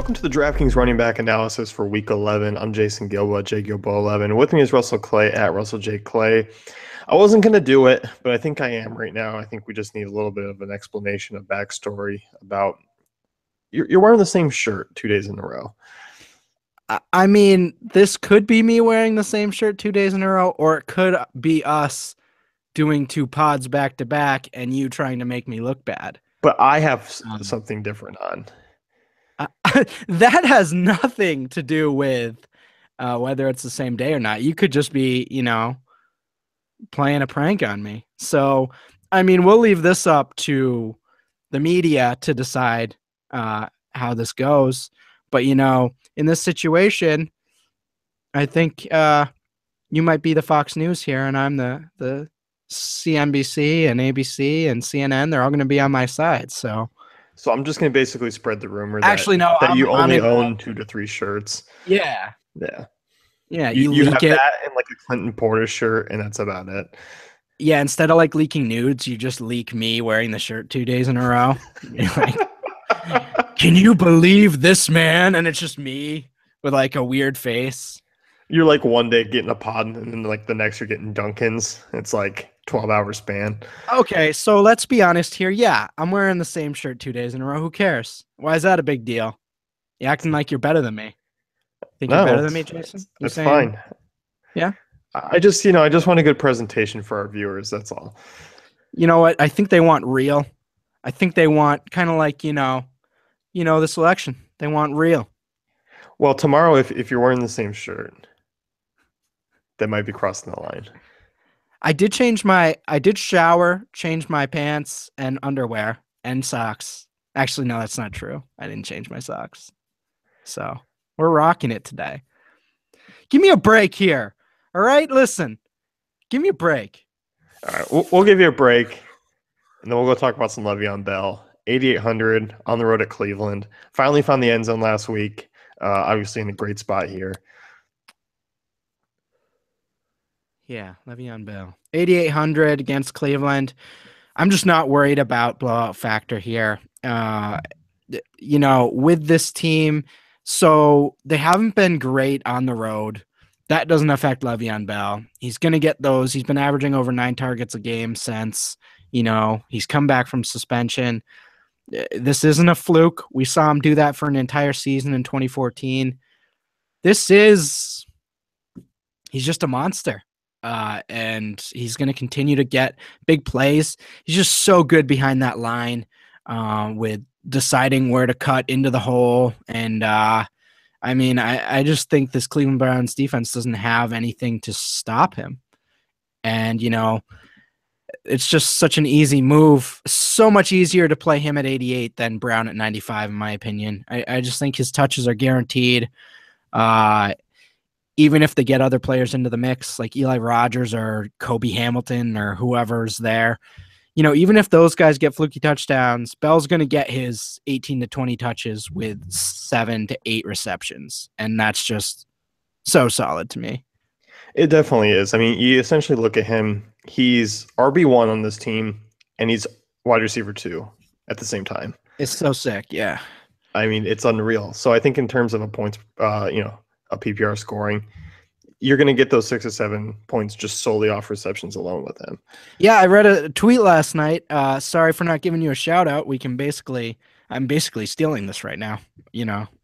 Welcome to the DraftKings running back analysis for Week 11. I'm Jason Gilboa, JGilboa11. With me is Russell Clay at Russell J. Clay. I wasn't going to do it, but I think I am right now. I think we just need a little bit of an explanation, a backstory about you're wearing the same shirt 2 days in a row. I mean, this could be me wearing the same shirt 2 days in a row, or it could be us doing two pods back to back and you trying to make me look bad. But I have something different on. That has nothing to do with whether it's the same day or not. You could just be, playing a prank on me. So, I mean, we'll leave this up to the media to decide how this goes. But, in this situation, I think you might be the Fox News here, and I'm the CNBC and ABC and CNN. They're all going to be on my side. So I'm just going to basically spread the rumor that you only own 2 to 3 shirts. Yeah. Yeah. Yeah. You have that and like a Clinton Porter shirt, and that's about it. Yeah. Instead of like leaking nudes, you just leak me wearing the shirt 2 days in a row. You're like, can you believe this, man? And it's just me with like a weird face. You're like one day getting a pod, and then like the next you're getting Dunkins. It's like 12-hour span. Okay, so let's be honest here. Yeah, I'm wearing the same shirt 2 days in a row. Who cares? Why is that a big deal? You acting like you're better than me. Think you're better than me, Jason? That's fine. Yeah. I just want a good presentation for our viewers. That's all. You know what? I think they want real. I think they want kind of like, this election. They want real. Well, tomorrow, if you're wearing the same shirt, that might be crossing the line. I did shower, change my pants and underwear and socks. Actually, no, that's not true. I didn't change my socks. So we're rocking it today. Give me a break here. All right, listen, give me a break. All right, we'll give you a break, and then we'll go talk about some Le'Veon Bell. 8,800 on the road at Cleveland. Finally found the end zone last week. Obviously in a great spot here. Yeah, Le'Veon Bell. 8,800 against Cleveland. I'm just not worried about blowout factor here. With this team, so they haven't been great on the road. That doesn't affect Le'Veon Bell. He's going to get those. He's been averaging over 9 targets a game since, he's come back from suspension. This isn't a fluke. We saw him do that for an entire season in 2014. He's just a monster. And he's going to continue to get big plays. He's just so good behind that line with deciding where to cut into the hole. And, I just think this Cleveland Browns defense doesn't have anything to stop him. And, it's just such an easy move. So much easier to play him at 88 than Brown at 95, in my opinion. I just think his touches are guaranteed. Even if they get other players into the mix, like Eli Rogers or Kobe Hamilton or whoever's there, even if those guys get fluky touchdowns, Bell's going to get his 18 to 20 touches with 7 to 8 receptions. And that's just so solid to me. It definitely is. I mean, you essentially look at him, he's RB1 on this team, and he's wide receiver 2 at the same time. It's so sick, yeah. I mean, it's unreal. So I think in terms of a points, a PPR scoring, you're going to get those 6 or 7 points just solely off receptions alone with him. Yeah, I read a tweet last night. Sorry for not giving you a shout out. I'm basically stealing this right now,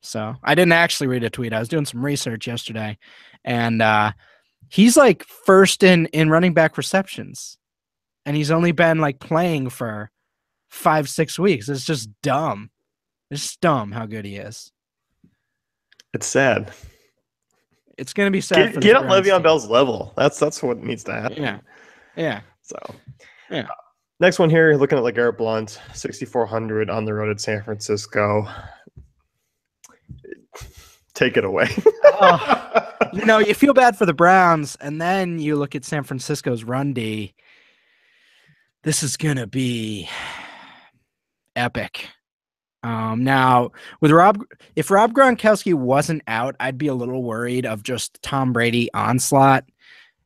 So I didn't actually read a tweet. I was doing some research yesterday, and he's like first in running back receptions, and he's only been like playing for 5-6 weeks. It's just dumb. It's just dumb how good he is. It's sad. It's going to be sad. Get up Le'Veon Bell's level. That's what needs to happen. Yeah. So, yeah. Next one here, looking at LeGarrette Blount, 6,400 on the road at San Francisco. Take it away. You feel bad for the Browns, and then you look at San Francisco's run D. This is going to be epic. Now, if Rob Gronkowski wasn't out, I'd be a little worried of just Tom Brady onslaught,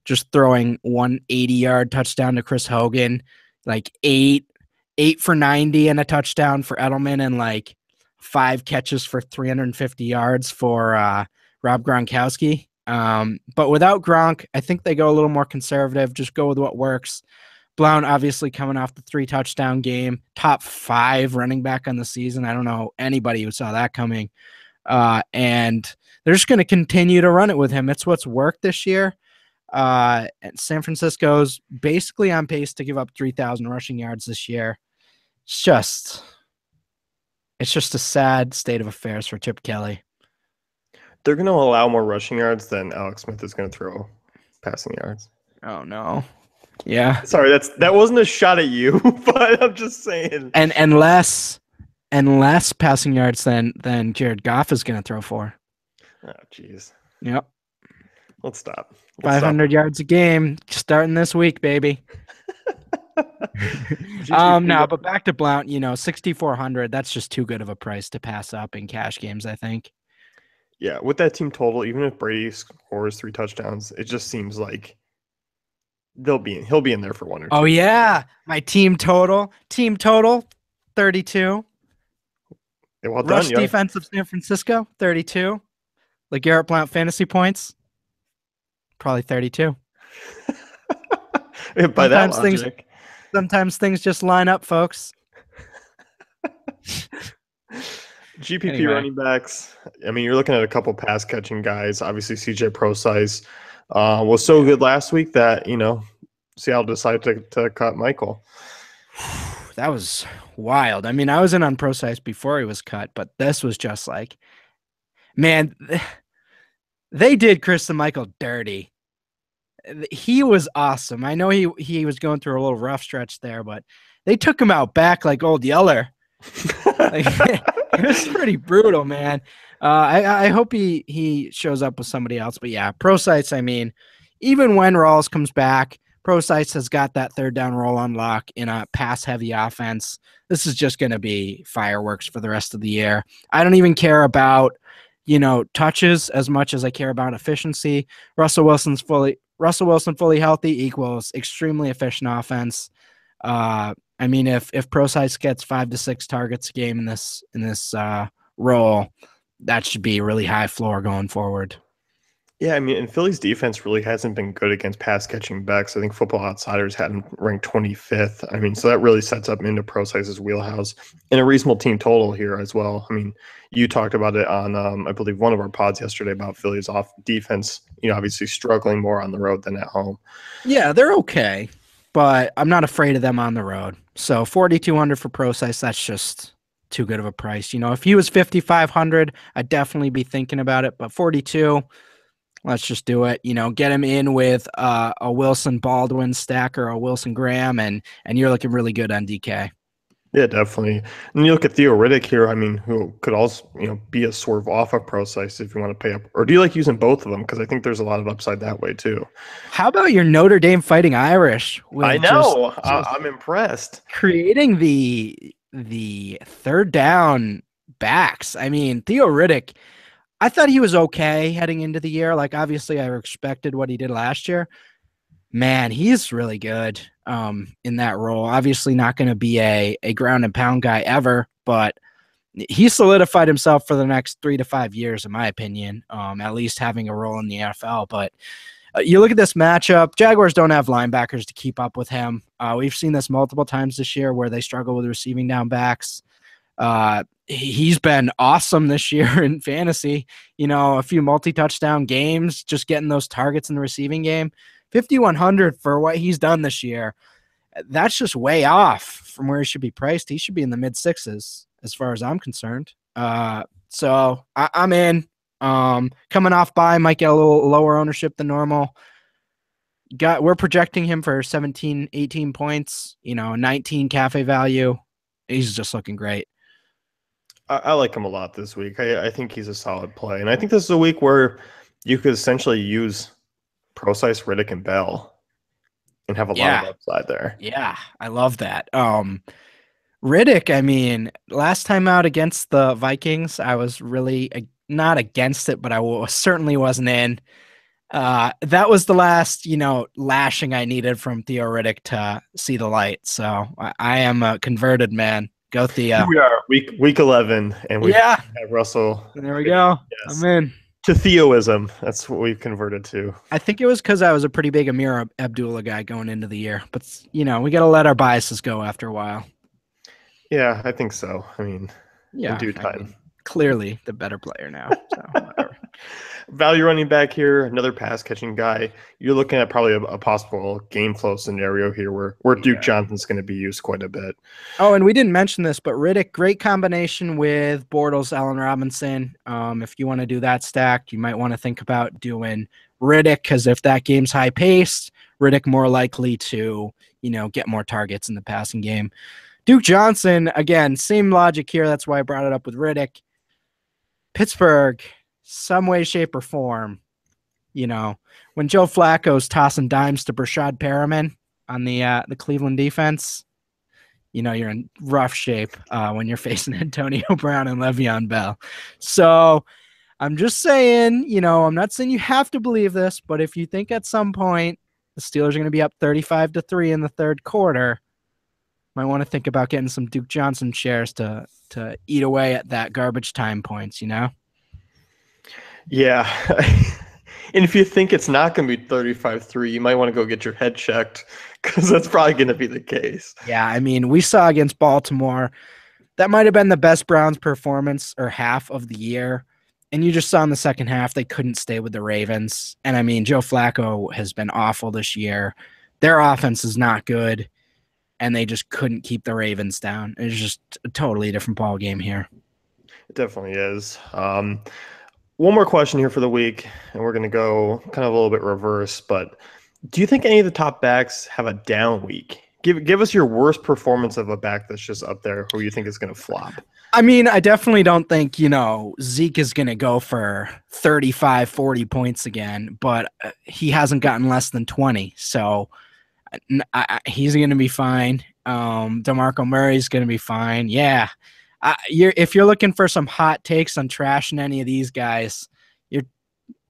just throwing 180-yard touchdown to Chris Hogan, like 8 for 90 and a touchdown for Edelman, and like 5 catches for 350 yards for Rob Gronkowski. But without Gronk, I think they go a little more conservative, just go with what works. Blount obviously coming off the 3 touchdown game, top 5 running back on the season. I don't know anybody who saw that coming. And they're just going to continue to run it with him. It's what's worked this year. And San Francisco's basically on pace to give up 3,000 rushing yards this year. It's just a sad state of affairs for Chip Kelly. They're going to allow more rushing yards than Alex Smith is going to throw passing yards. Oh no. Yeah. Sorry, that wasn't a shot at you, but I'm just saying. And less passing yards than Jared Goff is going to throw for. Oh, jeez. Yep. Let's stop. 500 yards a game starting this week, baby. No, but back to Blount, 6,400. That's just too good of a price to pass up in cash games, I think. Yeah, with that team total, even if Brady scores 3 touchdowns, it just seems like he'll be in there for 1 or 2. Oh yeah, my team total 32. Yeah, well Rush done, defense of San Francisco 32. LeGarrette Blount fantasy points probably 32. By that logic. Sometimes things just line up, folks. GPP running backs. I mean, you're looking at a couple pass catching guys. Obviously, CJ Procise was so good last week that Seattle decided to cut Michael. That was wild. I mean, I was in on Procise before he was cut, but this was just like, man, they did Christian Michael dirty. He was awesome. I know he was going through a little rough stretch there, but they took him out back like old Yeller. It was pretty brutal, man. I hope he shows up with somebody else. But yeah, Procise, I mean, even when Rawls comes back, Procise has got that 3rd down roll on lock in a pass-heavy offense. This is just going to be fireworks for the rest of the year. I don't even care about, touches as much as I care about efficiency. Russell Wilson fully healthy equals extremely efficient offense. I mean, if Procise gets 5 to 6 targets a game in this role, that should be a really high floor going forward. Yeah, I mean, and Philly's defense really hasn't been good against pass catching backs. I think Football Outsiders had him ranked 25th. I mean, so that really sets up into Procise's wheelhouse and a reasonable team total here as well. I mean, you talked about it on, I believe, one of our pods yesterday about Philly's off defense, obviously struggling more on the road than at home. Yeah, they're okay, but I'm not afraid of them on the road. So 4,200 for Procise, that's just too good of a price. If he was 5,500, I'd definitely be thinking about it, but 42, let's just do it. Get him in with a Wilson Baldwin stack or a Wilson Graham, and you're looking really good on DK. Yeah, definitely. And you look at Theo Riddick here, I mean, who could also, be a swerve off of Procise if you want to pay up. Or do you like using both of them? Because I think there's a lot of upside that way too. How about your Notre Dame Fighting Irish? I know. I'm impressed. Creating the 3rd down backs. I mean, Theo Riddick, I thought he was okay heading into the year. Like, obviously, I expected what he did last year. Man, he's really good in that role. Obviously not going to be a ground and pound guy ever, but he solidified himself for the next 3 to 5 years, in my opinion, at least having a role in the NFL. But you look at this matchup, Jaguars don't have linebackers to keep up with him. We've seen this multiple times this year where they struggle with receiving down backs. He's been awesome this year in fantasy, a few multi-touchdown games, just getting those targets in the receiving game. 5,100 for what he's done this year. That's just way off from where he should be priced. He should be in the mid 6s as far as I'm concerned. So I'm in. Coming off by, might get a little lower ownership than normal. We're projecting him for 17, 18 points, 19 cafe value. He's just looking great. I like him a lot this week. I think he's a solid play. And I think this is a week where you could essentially use Procise, Riddick, and Bell and have a lot of upside there. Yeah, I love that. Riddick, I mean, last time out against the Vikings, I was really not against it, but I certainly wasn't in. That was the last, lashing I needed from Theo Riddick to see the light. So I am a converted man. Go Here Theo. we are, week 11, and we Yeah. have Russell. There we go. Yes, I'm in. to Theoism. That's what we've converted to. I think it was because I was a pretty big Amir Abdullah guy going into the year, but we got to let our biases go after a while. Yeah, I think so. I mean, in Yeah, due time. Clearly the better player now. So whatever. Value running back here, another pass catching guy. You're looking at probably a possible game flow scenario here where Duke Johnson's going to be used quite a bit. Oh, and we didn't mention this, but Riddick, great combination with Bortles, Allen Robinson. If you want to do that stack, you might want to think about doing Riddick, because if that game's high paced, Riddick more likely to, get more targets in the passing game. Duke Johnson, again, same logic here. That's why I brought it up with Riddick. Pittsburgh, some way, shape, or form, when Joe Flacco's tossing dimes to Brashad Perriman on the Cleveland defense, you're in rough shape when you're facing Antonio Brown and Le'Veon Bell. So I'm just saying, I'm not saying you have to believe this, but if you think at some point the Steelers are going to be up 35-3 in the third quarter, might want to think about getting some Duke Johnson shares to eat away at that garbage time points, Yeah. And if you think it's not going to be 35-3, you might want to go get your head checked, because that's probably going to be the case. Yeah, I mean, we saw against Baltimore, that might have been the best Browns performance or half of the year. And you just saw in the second half, they couldn't stay with the Ravens. And I mean, Joe Flacco has been awful this year. Their offense is not good, and they just couldn't keep the Ravens down. It's just a totally different ball game here. It definitely is. One more question here for the week, and we're going to go kind of a little bit reverse, but do you think any of the top backs have a down week? Give us your worst performance of a back that's just up there who you think is going to flop. I mean, I definitely don't think, Zeke is going to go for 35, 40 points again, but he hasn't gotten less than 20. So he's going to be fine. DeMarco Murray's going to be fine. Yeah. If you're looking for some hot takes on trashing any of these guys, you're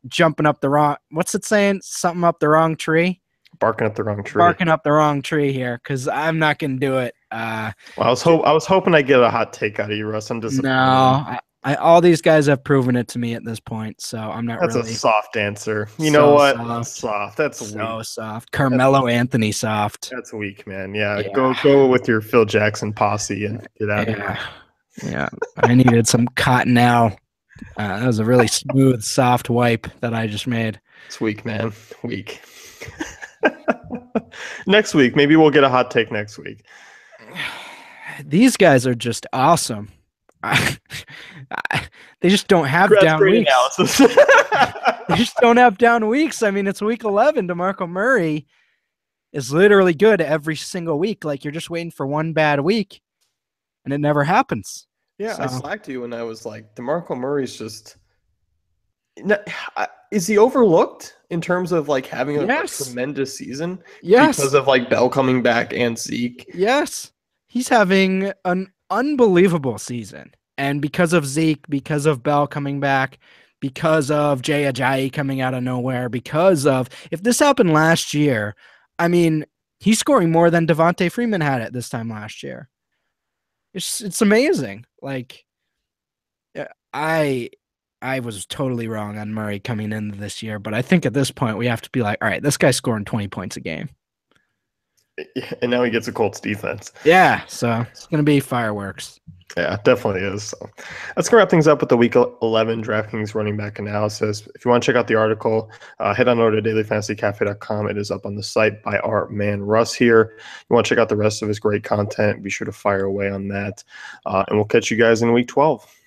jumping up the wrong, what's it saying? Something up the wrong tree? Barking up the wrong tree. Barking up the wrong tree here, because I'm not going to do it. Well, I was hoping I'd get a hot take out of you, Russ. I'm disappointed. No, all these guys have proven it to me at this point, so I'm not That's really. a soft answer. You know what? Soft. That's So weak. soft. Carmelo Anthony soft. That's weak, man. Yeah. Go with your Phil Jackson posse and get out of here. Yeah. I needed some Cottonelle. That was a really smooth, soft wipe that I just made. It's weak, man. Weak. Next week, maybe we'll get a hot take next week. These guys are just awesome. They just don't have down weeks. They just don't have down weeks. I mean, it's week 11. DeMarco Murray is literally good every single week. Like, you're just waiting for one bad week, and it never happens. Yeah, I slacked you and I was like, DeMarco Murray's just... Is he overlooked in terms of like having a tremendous season? Yes. Because of like Bell coming back and Zeke? Yes. He's having an unbelievable season. And because of Zeke, because of Bell coming back, because of Jay Ajayi coming out of nowhere, if this happened last year, I mean, he's scoring more than Devontae Freeman had at this time last year. It's amazing. Like, I was totally wrong on Murray coming into this year, but I think at this point we have to be like, all right, this guy's scoring 20 points a game. And now he gets a Colts defense. Yeah, so it's going to be fireworks. Yeah, definitely is. So let's go wrap things up with the Week 11 DraftKings running back analysis. If you want to check out the article, head on over to dailyfantasycafe.com. It is up on the site by our man Russ here. You want to check out the rest of his great content, be sure to fire away on that. And we'll catch you guys in Week 12.